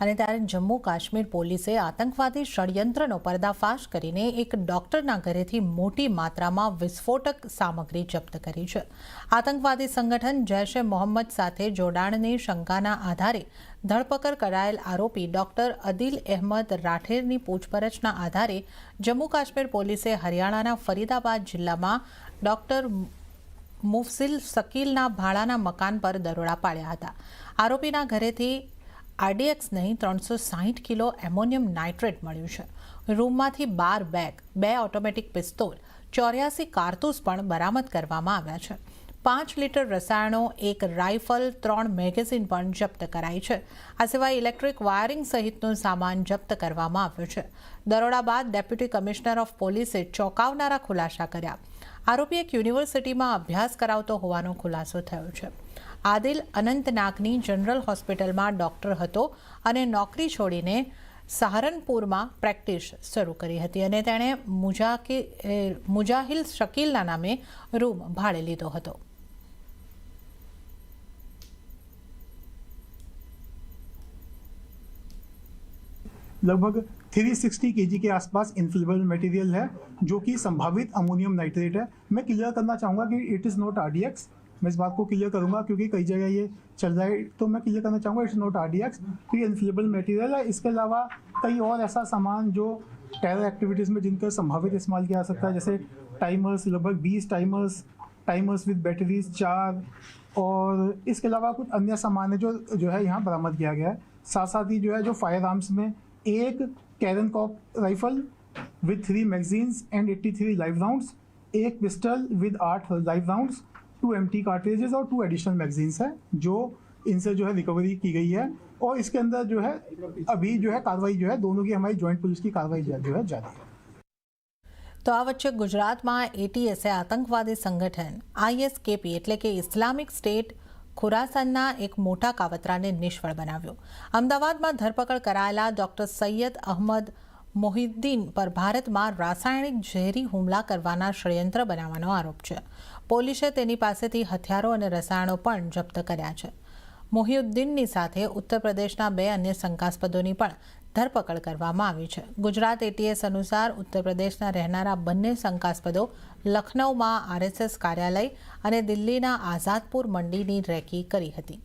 અને ત્યારે જમ્મુ કાશ્મીર પોલીસે આતંકવાદી ષડયંત્રનો પર્દાફાશ કરીને એક ડોક્ટરના ઘરેથી મોટી માત્રામાં વિસ્ફોટક સામગ્રી જપ્ત કરી છે। આતંકવાદી સંગઠન જૈશ-એ મોહમ્મદ સાથે જોડાણની શંકાના આધારે ધરપકડ કરાયેલ આરોપી ડોક્ટર અદિલ અહેમદ રાઠેરની પૂછપરછના આધારે જમ્મુ કાશ્મીર પોલીસે હરિયાણાના ફરીદાબાદ જિલ્લામાં ડોક્ટર મુફઝિલ શકીલના ભાડાના મકાન પર દરોડા પાડ્યા હતા। આરોપીના ઘરેથી RDX नहीं 360 किलो एमोनियम नाइट्रेट मळ्युं छे। रूममांथी 12 बेग, 2 ऑटोमेटिक पिस्तोल, 84 कारतूस पण बरामद करवामां आव्या छे। 5 लीटर रसायणों, 1 राइफल, 3 मेगेजीन पण जप्त कराई छे। आ सिवाय इलेक्ट्रिक वायरिंग सहितनो सामान जप्त करवामां आव्यो छे। दरोडा बाद डेप्यूटी कमिश्नर ऑफ पोलीसे चौंकावनारा खुलासा कर्या। आरोपी एक यूनिवर्सिटीमां अभ्यास करावतो होવાનો खुलासो थयो छे। आदिल अनंतनागनी जनरल होस्पिटलमां डॉक्टर हतो अने नौकरी छोड़ीने सहारनपुरमां प्रेक्टिस शरू करी हती अने तेणे मुजाहिल शकीलना नामे रूम भाड़े लीधो हतो। लगभग 360 kg के आसपास इन्फ्लेमेबल मटेरियल है जो कि संभावित अमोनियम नाइट्रेट है। मैं क्लियर करना चाहूँगा कि इट इज़ नॉट RDX। मैं इस बात को क्लियर करूंगा क्योंकि कई जगह ये चल रहा है, तो मैं क्लियर करना चाहूँगा इट्स नॉट RDX। तो ये इन्फ्लेमेबल मटेरियल है। इसके अलावा कई और ऐसा सामान जो टेरर एक्टिविटीज़ में जिनका संभावित इस्तेमाल किया जा सकता है, जैसे टाइमर्स, लगभग 20 टाइमर्स विद बैटरीज 4, और इसके अलावा कुछ अन्य सामान है जो है यहाँ बरामद किया गया है। साथ साथ ही जो है जो फायर आर्म्स में एक कैरन कॉप rifle with 3 magazines and 83 live rounds, एक pistol with 8 live rounds, 2 empty cartridges और 2 एडिशनल मैगजीन्स हैं जो इनसे जो है रिकवरी की गई है। और इसके अंदर जो है अभी जो है कार्रवाई जो है दोनों की हमारी जॉइंट पुलिस की कार्रवाई जो है जारी है। तो आ वच्चे गुजरात में ATSए आतंकवादी संगठन ISKP एटले के इस्लामिक स्टेट खुरासानना एक मोटा कावतराने निष्फळ बनाव्यो। अमदावाद में धरपकड़ करायेला डॉक्टर सैयद अहमद मोहिद्दीन पर भारत में रासायणिक झेरी हुमला करवाना षड्यंत्र बनावવાનો आरोप છે। પોલીસે તેની પાસેથી હથિયારો અને રસાયણો પણ જપ્ત કર્યા છે। મોહિઉદ્દીનની સાથે ઉત્તર પ્રદેશના 2 અન્ય શંકાસ્પદોની પણ ધરપકડ કરવામાં આવી છે। ગુજરાત ATS અનુસાર ઉત્તર પ્રદેશના રહેનારા બંને શંકાસ્પદો લખનૌમાં RSS કાર્યાલય અને દિલ્હીના આઝાદપુર મંડીની રેકી કરી હતી।